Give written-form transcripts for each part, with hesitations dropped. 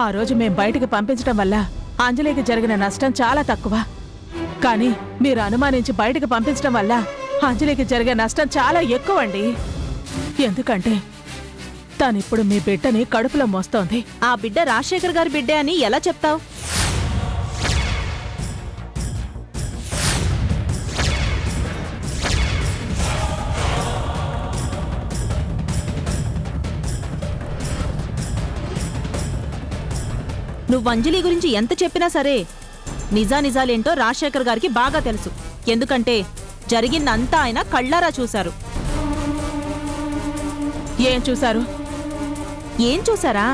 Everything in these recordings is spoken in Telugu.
ఆ రోజు మేం బయటికి పంపించడం వల్ల అంజలికి జరిగిన నష్టం చాలా తక్కువ. కానీ మీరు అనుమానించి బయటికి పంపించడం వల్ల అంజలికి జరిగే నష్టం చాలా ఎక్కువండి. ఎందుకంటే తనిప్పుడు మీ బిడ్డని కడుపులో మోస్తోంది. ఆ బిడ్డ రాజశేఖర్ గారి బిడ్డే అని ఎలా చెప్తావు? నువ్వు అంజలి గురించి ఎంత చెప్పినా సరే నిజానిజాలేంటో రాజశేఖర్ గారికి బాగా తెలుసు. ఎందుకంటే జరిగిందంతా ఆయన కళ్ళారా చూశారు. ఏం చూశారు? ఏం చూసారా?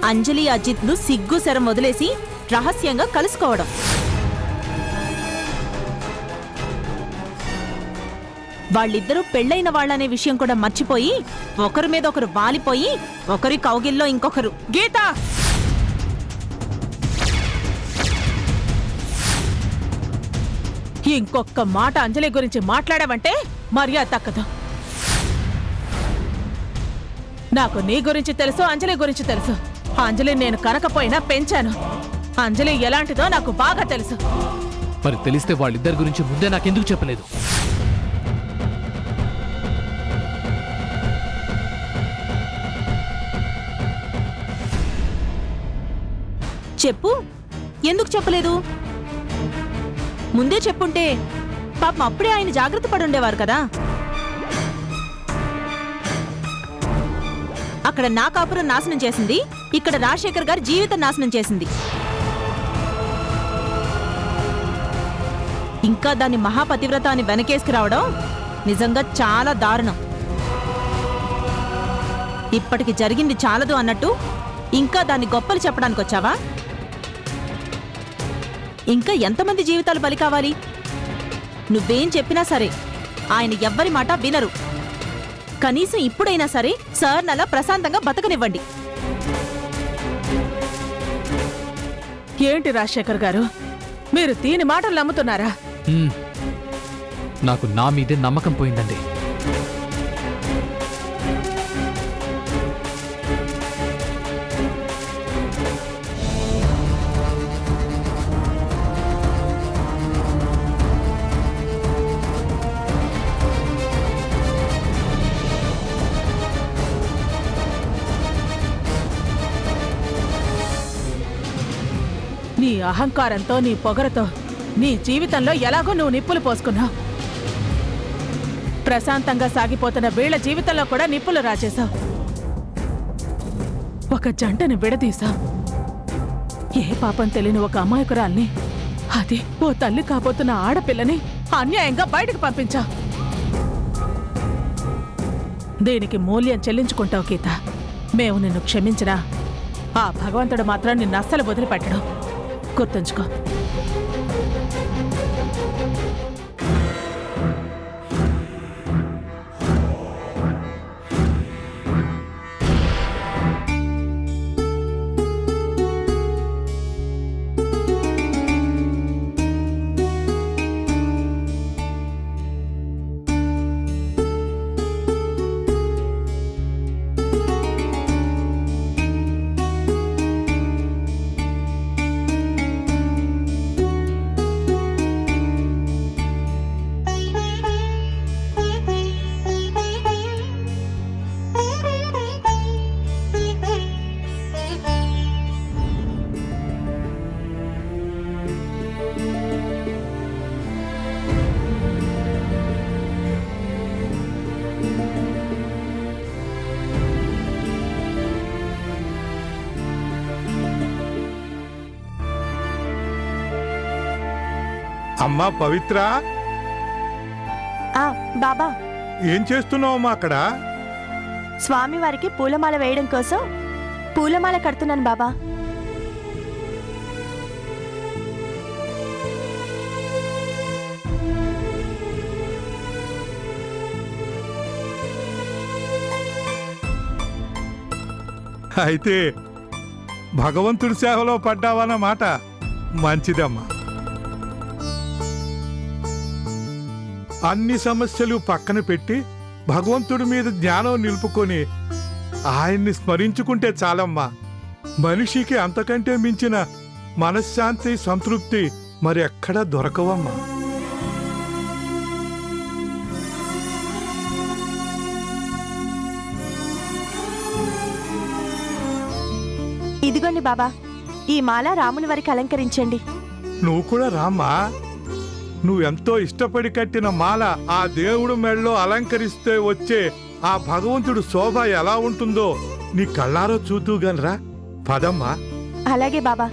అంజలి అజిత్ను సిగ్గు శరం వదిలేసి రహస్యంగా కలుసుకోవడం. వాళ్ళిద్దరూ పెళ్ళైన వాళ్ళనే విషయం కూడా మర్చిపోయి ఒకరి మీద ఒకరు వాలిపోయి ఒకరి కౌగిల్లో ఇంకొకరు. గీత, ఇంకొక్క మాట అంజలి గురించి మాట్లాడావంటే మర్యాద తక్కదు. నాకు నీ గురించి తెలుసు, అంజలి గురించి తెలుసు. అంజలి నేను కనకపోయినా పెంచాను. అంజలి ఎలాంటిదో నాకు బాగా తెలుసు. మరి తెలిస్తే వాళ్ళిద్దరి గురించి ముందే నాకెందుకు చెప్పలేదు? చెప్పు, ఎందుకు చెప్పలేదు? ముందే చెప్పుంటే పాపం అప్పుడే ఆయన జాగ్రత్త పడుండేవారు కదా. అక్కడ నా కాపురం నాశనం చేసింది, ఇక్కడ రాజశేఖర్ గారి జీవితం నాశనం చేసింది. ఇంకా దాన్ని మహాపతివ్రత అని వెనకేసుకు రావడం నిజంగా చాలా దారుణం. ఇప్పటికి జరిగింది చాలదు అన్నట్టు ఇంకా దాన్ని గొప్పలు చెప్పడానికి వచ్చావా? ఇంకా ఎంతమంది జీవితాలు బలి కావాలి? నువ్వేం చెప్పినా సరే ఆయన ఎవ్వరి మాట వినరు. కనీసం ఇప్పుడైనా సరే సార్ నలా ప్రశాంతంగా బతకనివ్వండి. ఏంటి రాజశేఖర్ గారు, మీరు దీని మాటలు నమ్ముతున్నారా? నాకు నా మీదే నమ్మకం పోయిందండి. నీ అహంకారంతో, నీ పొగరతో నీ జీవితంలో ఎలాగో నువ్వు నిప్పులు పోసుకున్నావు. ప్రశాంతంగా సాగిపోతున్న వీళ్ల జీవితంలో కూడా నిప్పులు రాచేశావు. ఒక జంటని విడదీశావు. ఏ పాపం తెలియని ఒక అమాయకురాల్ని, అది ఓ తల్లి కాబోతున్న ఆడపిల్లని అన్యాయంగా బయటకు పంపించావు. దీనికి మూల్యం చెల్లించుకుంటావు గీత. మేము నిన్ను క్షమించినా ఆ భగవంతుడు మాత్రం నిన్ను అస్సలు వదిలిపెట్టడం గుర్తుంచుకో. అమ్మా పవిత్ర, బాబా, ఏం చేస్తున్నావమ్మా అక్కడ? స్వామివారికి పూలమాల వేయడం కోసం పూలమాల కడుతున్నాను బాబా. అయితే భగవంతుడి సేవలో పడ్డావన్నమాట. మంచిదమ్మా. అన్ని సమస్యలు పక్కన పెట్టి భగవంతుడి మీద జ్ఞానం నిలుపుకొని ఆయన్ని స్మరించుకుంటే చాలమ్మా. మనిషికి అంతకంటే మించిన మనశ్శాంతి సంతృప్తి మరి ఎక్కడా దొరకవమ్మా. ఇదిగోండి బాబా, ఈ మాల రాముని వారికి అలంకరించండి. నువ్వు కూడా రామ్మా. నువ్వెంతో ఇష్టపడి కట్టిన మాల ఆ దేవుడు మెడలో అలంకరిస్తే వచ్చే ఆ భగవంతుడు శోభ ఎలా ఉంటుందో నీ కళ్ళారో చూద్దుగానరా. పదమ్మా. అలాగే బాబా.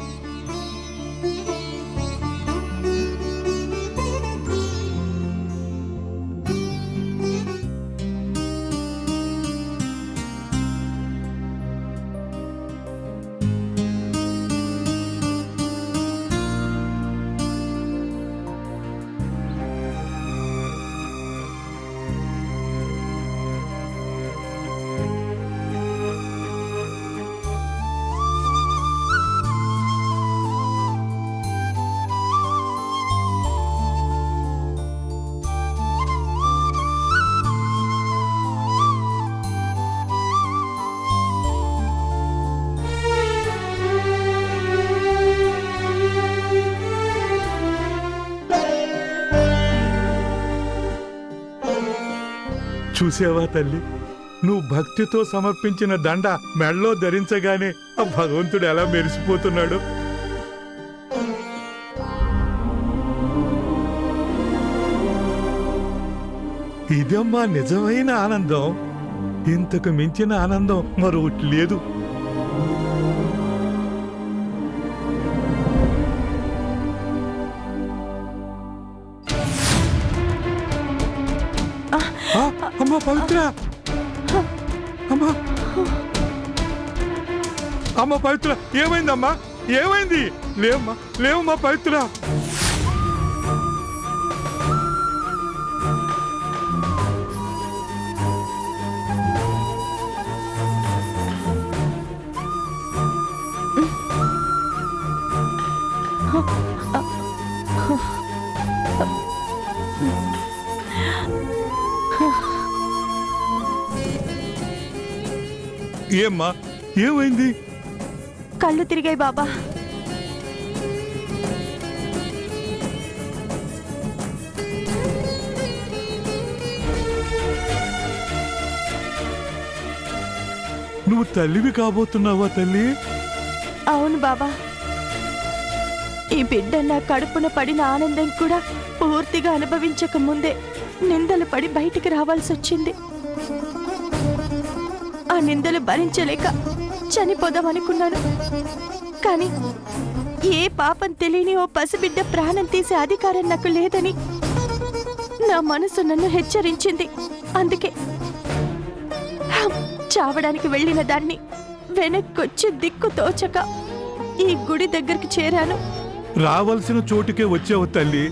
చూసావా తల్లి, నువ్వు భక్తితో సమర్పించిన దండ మెడలో ధరించగానే ఆ భగవంతుడు ఎలా మెరిసిపోతున్నాడు. ఇదమ్మా నిజమైన ఆనందం. ఇంతకు మించిన ఆనందం మరొకటి లేదు. అమ్మా పవిత్ర, అమ్మా అమ్మ పవిత్ర, ఏమైందమ్మా? ఏమైంది? లేవమ్మా, లేవమ్మా పవిత్ర. ఏమ్మా, ఏమైంది? కళ్ళు తిరిగాయి బాబా. నువ్వు తల్లివి కాబోతున్నావా తల్లి? అవును బాబా. ఈ బిడ్డ నా కడుపున పడిన ఆనందం కూడా పూర్తిగా అనుభవించక ముందే నిందలు పడి బయటికి రావాల్సి వచ్చింది. ఆ నిందలు భరించలేక చనిపోదామనుకున్నాను. కానీ ఏ పాపం తెలియని ఓ పసిబిడ్డ ప్రాణం తీసే అధికారం నాకు లేదని నా మనసు నన్ను హెచ్చరించింది. అందుకే చావడానికి వెళ్ళిన దాన్ని వెనక్కొచ్చి దిక్కు తోచక ఈ గుడి దగ్గరికి చేరాను. రావలసిన చోటుకే వచ్చావు తల్లి.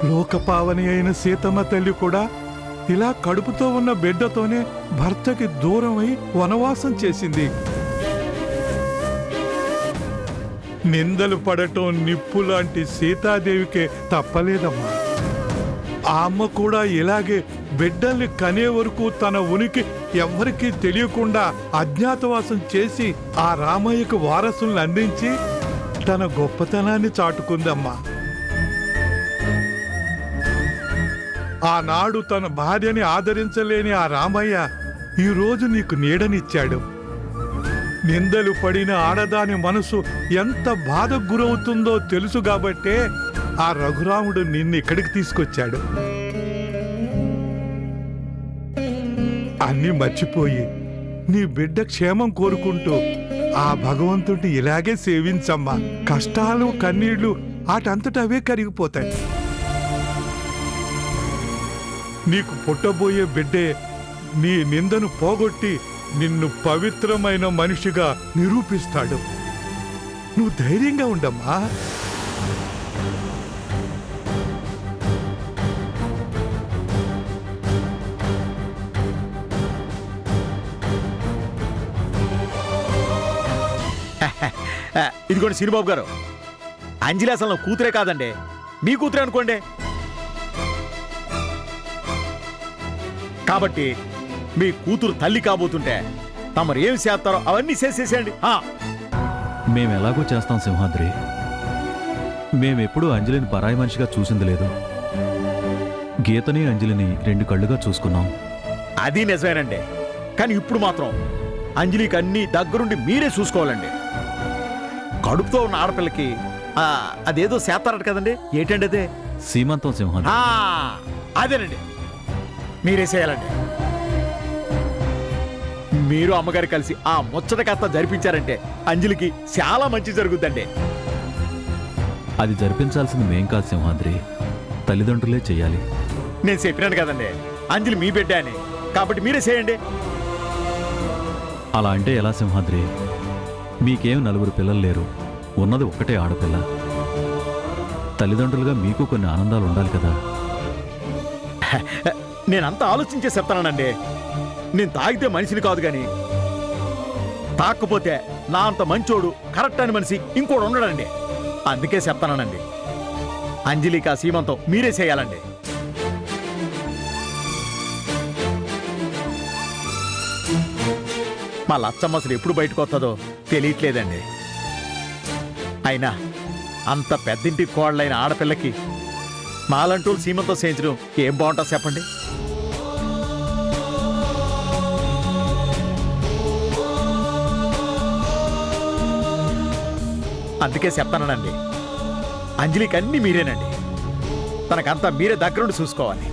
లోకపావని అయిన సీతమ్మ తల్లి కూడా ఇలా కడుపుతో ఉన్న బిడ్డతోనే భర్తకి దూరమై వనవాసం చేసింది. నిందలు పడటం నిప్పు లాంటి సీతాదేవికే తప్పలేదమ్మా. ఆ అమ్మ కూడా ఇలాగే బిడ్డల్ని కనే వరకు తన ఉనికి ఎవ్వరికీ తెలియకుండా అజ్ఞాతవాసం చేసి ఆ రామయ్యకు వారసుల్ని అందించి తన గొప్పతనాన్ని చాటుకుందమ్మా. ఆనాడు తన భార్యని ఆదరించలేని ఆ రామయ్య ఈరోజు నీకు నీడనిచ్చాడు. నిందలు పడిన ఆడదాని మనసు ఎంత బాధకు గురవుతుందో తెలుసు కాబట్టే ఆ రఘురాముడు నిన్ను ఇక్కడికి తీసుకొచ్చాడు. అన్నీ మర్చిపోయి నీ బిడ్డ క్షేమం కోరుకుంటూ ఆ భగవంతుడిని ఇలాగే సేవించమ్మా. కష్టాలు కన్నీళ్లు ఆటంతట అవే కరిగిపోతాయి. నీకు పుట్టబోయే బిడ్డే నీ నిందను పోగొట్టి నిన్ను పవిత్రమైన మనిషిగా నిరూపిస్తాడు. నువ్వు ధైర్యంగా ఉండమ్మా. ఇదిగోండి శ్రీబాబు గారు, అంజలి అసలు నా కూతురే కాదండి, మీ కూతురే అనుకోండి. కాబట్టి మీ కూతురు తల్లి కాబోతుంటే తమరు ఏమి చేస్తారో అవన్నీ చేసేసేయండి. మేము ఎలాగో చేస్తాం సింహాద్రి. మేమెప్పుడూ అంజలిని పరాయి మనిషిగా చూసింది లేదు. గీతని అంజలిని 2 కళ్ళుగా చూసుకున్నాం. అది నిజమేనండి. కానీ ఇప్పుడు మాత్రం అంజలికి అన్ని దగ్గరుండి మీరే చూసుకోవాలండి. కడుపుతో ఉన్న ఆడపిల్లకి అదేదో చేస్తారట కదండి, ఏంటండి అదే? సీమంతం సింహాద్రి. అదేనండి, మీరే చేయాలండి. మీరు అమ్మగారు కలిసి ఆ ముచ్చట కాస్త జరిపించారంటే అంజలికి చాలా మంచి జరుగుద్దండి. అది జరిపించాల్సింది మేం కాదు సింహాద్రి, తల్లిదండ్రులే చెయ్యాలి. నేను చెప్పినాను కదండి, అంజలి మీ బిడ్డ అని, కాబట్టి మీరే చేయండి. అలా అంటే ఎలా సింహాద్రి? మీకేం 4 పిల్లలు లేరు, ఉన్నది ఒక్కటే ఆడపిల్ల. తల్లిదండ్రులుగా మీకు కొన్ని ఆనందాలు ఉండాలి కదా. నేనంతా ఆలోచించే చెప్తానండి. నేను తాగితే మనిషిని కాదు కానీ తాకపోతే నా అంత మంచోడు కరెక్ట్ అని మనిషి ఇంకోడు ఉండడండి. అందుకే చెప్తానండి, అంజలికి ఆ సీమంతం మీరే చేయాలండి. మా లచ్చమ్మ అసలు ఎప్పుడు బయటకు వస్తుందో తెలియట్లేదండి. అయినా అంత పెద్దింటి కోడలైన ఆడపిల్లకి మాలంటూ సీమంతం చేయించడం ఏం బాగుంటుంది చెప్పండి? అందుకే చెప్తానండి, అంజలికి అన్ని మీరేనండి. తనకంతా మీరే దగ్గరుండి చూసుకోవాలి.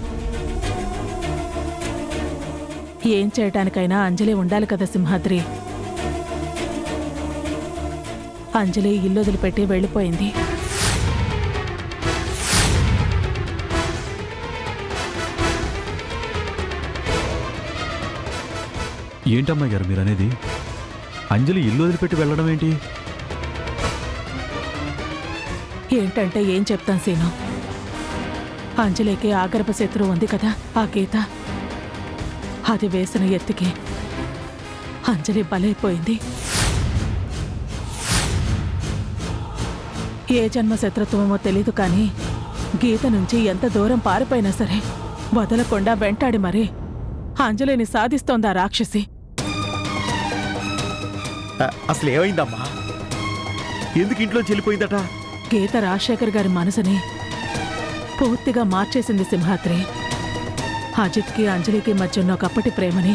ఏం చేయటానికైనా అంజలి ఉండాలి కదా సింహాద్రి. అంజలి ఇల్లు వదిలిపెట్టి వెళ్ళిపోయింది. ఏంటమ్మాయి గారు మీరనేది? అంజలి ఇల్లు వదిలిపెట్టి వెళ్ళడం ఏంటి? ఏంటంటే ఏం చెప్తాను సీను. అంజలికి ఆగర్భ శత్రువు ఉంది కదా, ఆ గీత. అది వేసిన ఎత్తుకి అంజలి బలైపోయింది. ఏ జన్మ శత్రుత్వమో తెలీదు కానీ గీత నుంచి ఎంత దూరం పారిపోయినా సరే వదలకుండా వెంటాడి మరీ అంజలిని సాధిస్తోందా రాక్షసి. అసలు ఏమైందమ్మా? ఎందుకు ఇంట్లో చెల్లిపోయిందట? గీత రాజశేఖర్ గారి మనసుని పూర్తిగా మార్చేసింది సింహాద్రి. అజిత్కి అంజలికి మధ్య ఉన్న ఒకప్పటి ప్రేమని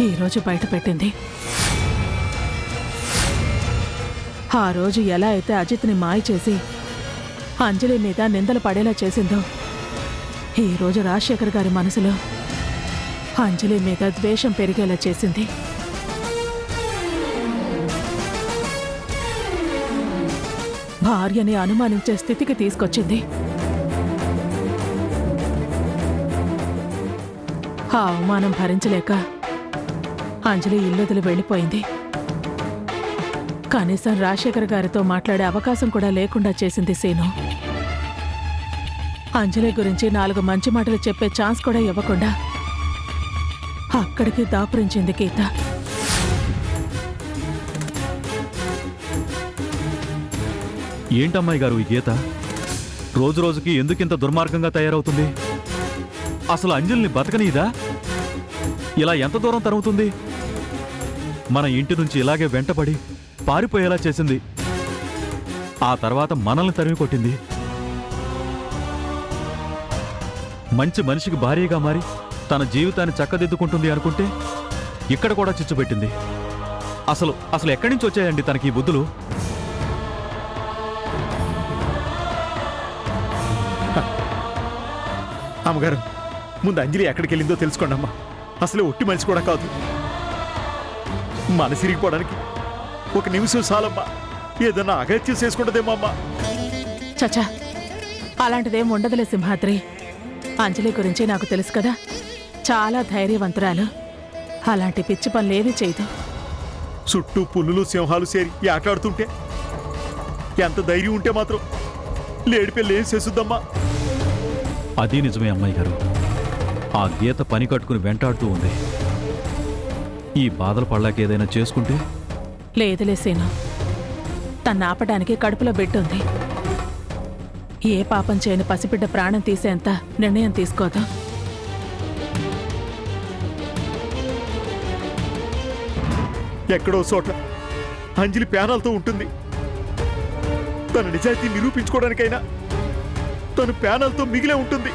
ఈరోజు బయటపెట్టింది. ఆ రోజు ఎలా అయితే అజిత్ని మాయ చేసి అంజలి మీద నిందలు పడేలా చేసిందో, ఈరోజు రాజశేఖర్ గారి మనసులో అంజలి మీద ద్వేషం పెరిగేలా చేసింది. భార్యని అనుమానించే స్థితికి తీసుకొచ్చింది. ఆ అవమానం భరించలేక అంజలి ఇల్లొదిలి వెళ్ళిపోయింది. కనీసం రాజశేఖర్ గారితో మాట్లాడే అవకాశం కూడా లేకుండా చేసింది సీను. అంజలి గురించి 4 మంచి మాటలు చెప్పే ఛాన్స్ కూడా ఇవ్వకుండా అక్కడికి దాపురించింది గీత. ఏంటమ్మాయి గారు ఈ గీత రోజు రోజుకి ఎందుకింత దుర్మార్గంగా తయారవుతుంది? అసలు అంజలిని బతకనీదా? ఇలా ఎంత దూరం తరుగుతుంది? మన ఇంటి నుంచి ఇలాగే వెంటపడి పారిపోయేలా చేసింది. ఆ తర్వాత మనల్ని తరిమి కొట్టింది. మంచి మనిషికి భార్యగా మారి తన జీవితాన్ని చక్కదిద్దుకుంటుంది అనుకుంటే ఇక్కడ కూడా చిచ్చుపెట్టింది. అసలు ఎక్కడి నుంచి వచ్చాయండి తనకి ఈ బుద్ధులు? అమ్మగారు, ముందు అంజలి ఎక్కడికి వెళ్ళిందో తెలుసుకోండి అమ్మా. అసలు ఒట్టి మనిషి కూడా కాదు. మనసిరిగిపోవడానికి 1 నిమిషం చాలమ్మా. ఏదన్నా అగత్యం చేసుకుంటుందేమో అమ్మా. చచా, అలాంటిదేం ఉండదులే సింహాద్రి. అంజలి గురించి నాకు తెలుసు కదా, చాలా ధైర్యవంతురాలు. అలాంటి పిచ్చి పనులేవీ చేయదు. చుట్టూ పులులు సింహాలు చేరి ఆటలాడుతుంటే ఎంత ధైర్యం ఉంటే మాత్రం లేడిపెళ్ళి ఏం చేస్తుందమ్మా? అది నిజమే అమ్మాయి గారు. ఆ గీత పని కట్టుకుని వెంటాడుతూ ఉంది. ఈ బాధలు పడలేక ఏదైనా చేసుకుంటే? లేదులే సీను, తన్నాపడానికి కడుపులో బిడ్డుంది. ఏ పాపం చేయని పసిబిడ్డ ప్రాణం తీసేంత నిర్ణయం తీసుకోదు. ఎక్కడో చోట అంజలి ప్యానాలతో ఉంటుంది. తన నిజాయితీ నిరూపించుకోవడానికైనా తను ప్యానాలతో మిగిలే ఉంటుంది.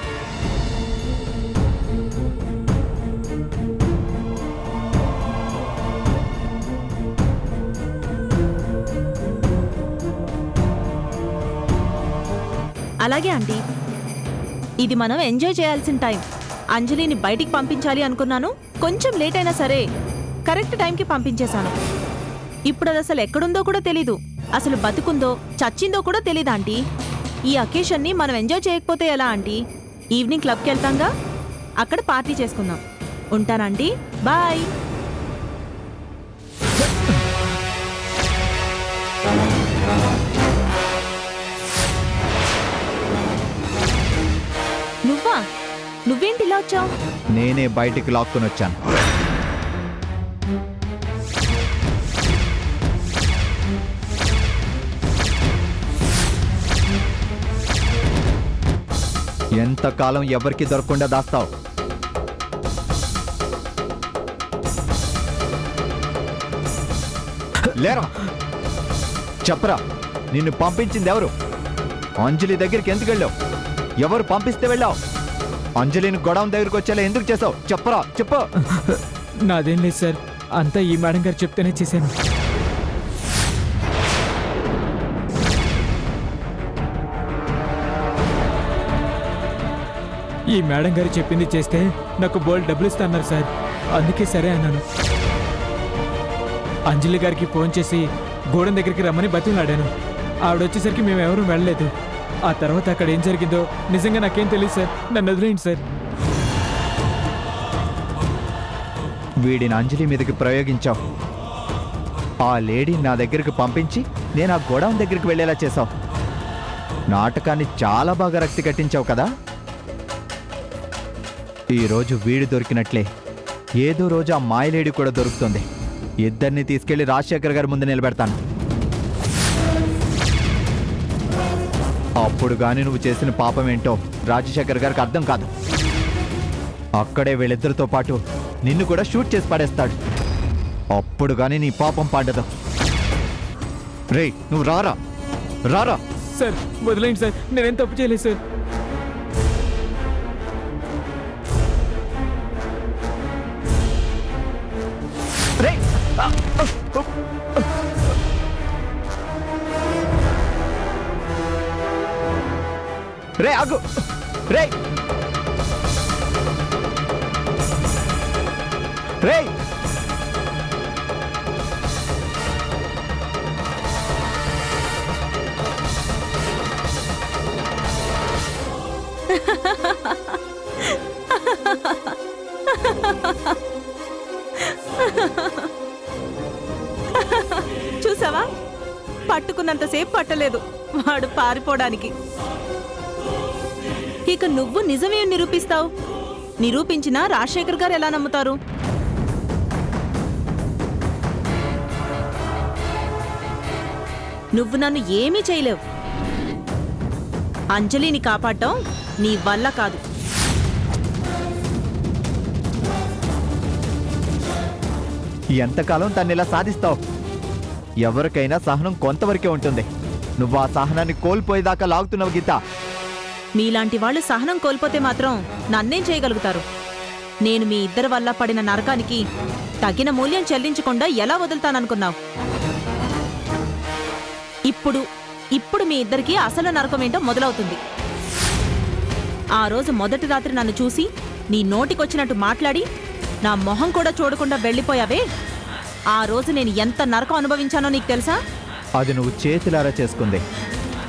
అలాగే ఆంటీ, ఇది మనం ఎంజాయ్ చేయాల్సిన టైం. అంజలిని బయటికి పంపించాలి అనుకున్నాను, కొంచెం లేట్ అయినా సరే కరెక్ట్ టైంకి పంపించేశాను. ఇప్పుడు అది అసలు ఎక్కడుందో కూడా తెలీదు, అసలు బతుకుందో చచ్చిందో కూడా తెలీదు ఆంటీ. ఈ అకేషన్ని మనం ఎంజాయ్ చేయకపోతే ఎలా ఆంటీ? ఈవినింగ్ క్లబ్కి వెళ్తాంగా, అక్కడ పార్టీ చేసుకుందాం. ఉంటానంటీ, బాయ్. నువ్వా? నువ్వేంటి ఇలా వచ్చావు? నేనే బయటికి లాక్కుని వచ్చాను. ఎంతకాలం ఎవరికి దొరకకుండా దాస్తావు? లేరా, చెప్పరా, నిన్ను పంపించింది ఎవరు? అంజలి దగ్గరికి ఎందుకు వెళ్ళావు? ఎవరు పంపిస్తే వెళ్ళావు? అంజలిని గొడవ దగ్గరికి వచ్చేలా ఎందుకు చేసావు? చెప్పరా, చెప్పు. నాదేం లేదు సార్, అంతా ఈ మేడం గారు చెప్తేనే చేశాను. ఈ మేడం గారు చెప్పింది చేస్తే నాకు బోల్డ్ డబ్బులు ఇస్తా అన్నారు సార్, అందుకే సరే అన్నాను. అంజలి గారికి ఫోన్ చేసి గోడం దగ్గరికి రమ్మని బతిలాడాను. ఆవిడ వచ్చేసరికి మేము ఎవరూ వెళ్ళలేదు. ఆ తర్వాత అక్కడ ఏం జరిగిందో నిజంగా నాకేం తెలియదు సార్, నన్ను వదిలేయండి సార్. వీడిని అంజలి మీదకి ప్రయోగించావు. ఆ లేడీ నా దగ్గరికి పంపించి నేను ఆ గొడవ దగ్గరికి వెళ్ళేలా చేశావు. నాటకాన్ని చాలా బాగా రక్తి కట్టించావు కదా. ఈరోజు వీడు దొరికినట్లే ఏదో రోజు ఆ మాయలేడి కూడా దొరుకుతుంది. ఇద్దరిని తీసుకెళ్లి రాజశేఖర్ గారి ముందు నిలబెడతాను. అప్పుడు గాని నువ్వు చేసిన పాపం ఏంటో రాజశేఖర్ గారికి అర్థం కాదు. అక్కడే వీళ్ళిద్దరితో పాటు నిన్ను కూడా షూట్ చేసి పడేస్తాడు. అప్పుడు గాని నీ పాపం పండదు. రేయ్, నువ్వు రారా, రారా. సార్ వదిలేయండి సార్, నేనేం తప్పు చేయలేదు సార్. రేయ్, రే ఆగు, రే రే. చూసావా, పట్టుకున్నంతసేపు పట్టలేదు వాడు పారిపోవడానికి. ఇక నువ్వు నిజమేం నిరూపిస్తావు? నిరూపించినా రాజశేఖర్ గారు ఎలా నమ్ముతారు? నువ్వు నన్ను ఏమీ చేయలేవు. అంజలిని కాపాడటం నీ వల్ల కాదు. ఎంతకాలం తను ఇలా సాధిస్తావు? ఎవరికైనా సహనం కొంతవరకే ఉంటుంది. నువ్వు ఆ సహనాన్ని కోల్పోయేదాకా లాగుతున్నావు గీత. మీలాంటి వాళ్ళు సహనం కోల్పోతే మాత్రం నన్నేం చేయగలుగుతారు? నేను మీ ఇద్దరి వల్ల పడిన నరకానికి తగిన మూల్యం చెల్లించకుండా ఎలా వదులుతాననుకున్నావు? ఇప్పుడు మీ ఇద్దరికి అసలు నరకమేంటో మొదలవుతుంది. ఆ రోజు మొదటి రాత్రి నన్ను చూసి నీ నోటికొచ్చినట్టు మాట్లాడి నా మొహం కూడా చూడకుండా వెళ్ళిపోయావే, ఆ రోజు నేను ఎంత నరకం అనుభవించానో నీకు తెలుసా? అది నువ్వు చేతులారా చేసుకుంది.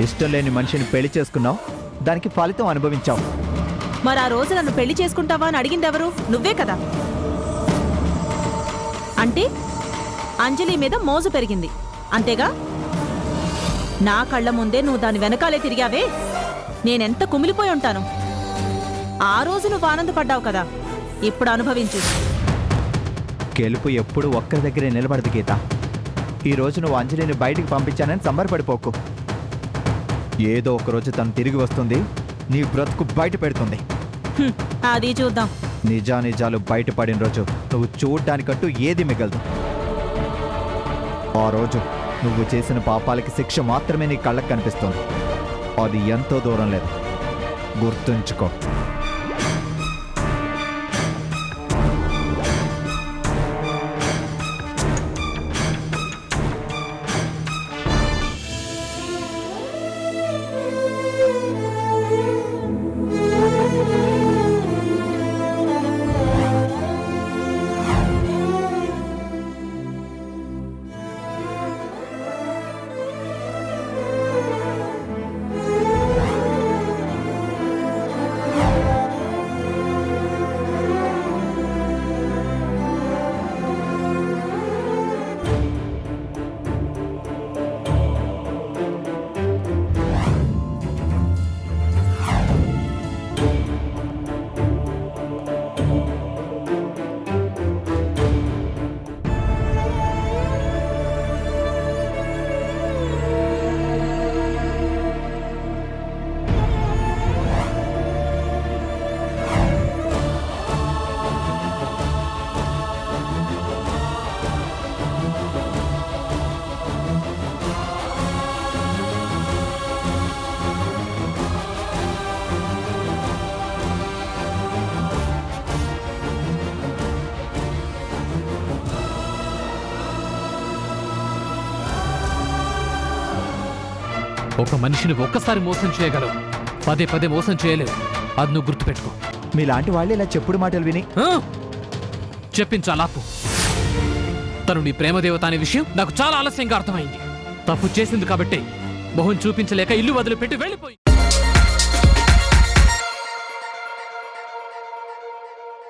ఇష్టం లేని మనిషిని పెళ్లి చేసుకున్నావు, దానికి ఫలితం అనుభవించావు. మరి ఆ రోజు నన్ను పెళ్లి చేసుకుంటావా అని అడిగిందెవరు? నువ్వే కదా. అంటే అంజలి మీద మోజు పెరిగింది అంతేగా? నా కళ్ళ ముందే నువ్వు దాని వెనకాలే తిరిగావే, నేనెంత కుమిలిపోయి ఉంటాను. ఆ రోజు నువ్వు ఆనందపడ్డావు కదా, ఇప్పుడు అనుభవించు. గెలుపు ఎప్పుడు ఒక్కరి దగ్గరే నిలబడదు గీత. ఈ రోజు నువ్వు అంజలిని బయటికి పంపించానని సంబరపడిపోకు. ఏదో ఒకరోజు తను తిరిగి వస్తుంది, నీ బ్రతుకు బయట పెడుతుంది. అది చూద్దాం. నిజానిజాలు బయటపడిన రోజు నువ్వు చూడ్డానికంటూ ఏది మిగలదు. ఆ రోజు నువ్వు చేసిన పాపాలకి శిక్ష మాత్రమే నీ కళ్ళకు కనిపిస్తుంది. అది ఎంతో దూరం లేదు, గుర్తుంచుకో. ఒక మనిషిని ఒక్కసారి మోసం చేయగలవు, పదే పదే మోసం చేయలేవు. అది నువ్వు గుర్తుపెట్టుకో. మీలాంటి వాళ్ళు ఇలా చెప్పుడు మాటలు విని చెప్పించాలాపు. తను నీ ప్రేమదేవత అనే విషయం నాకు చాలా ఆలస్యంగా అర్థమైంది. తప్పు చేసింది కాబట్టి మొహం చూపించలేక ఇల్లు వదిలిపెట్టి వెళ్ళిపోయి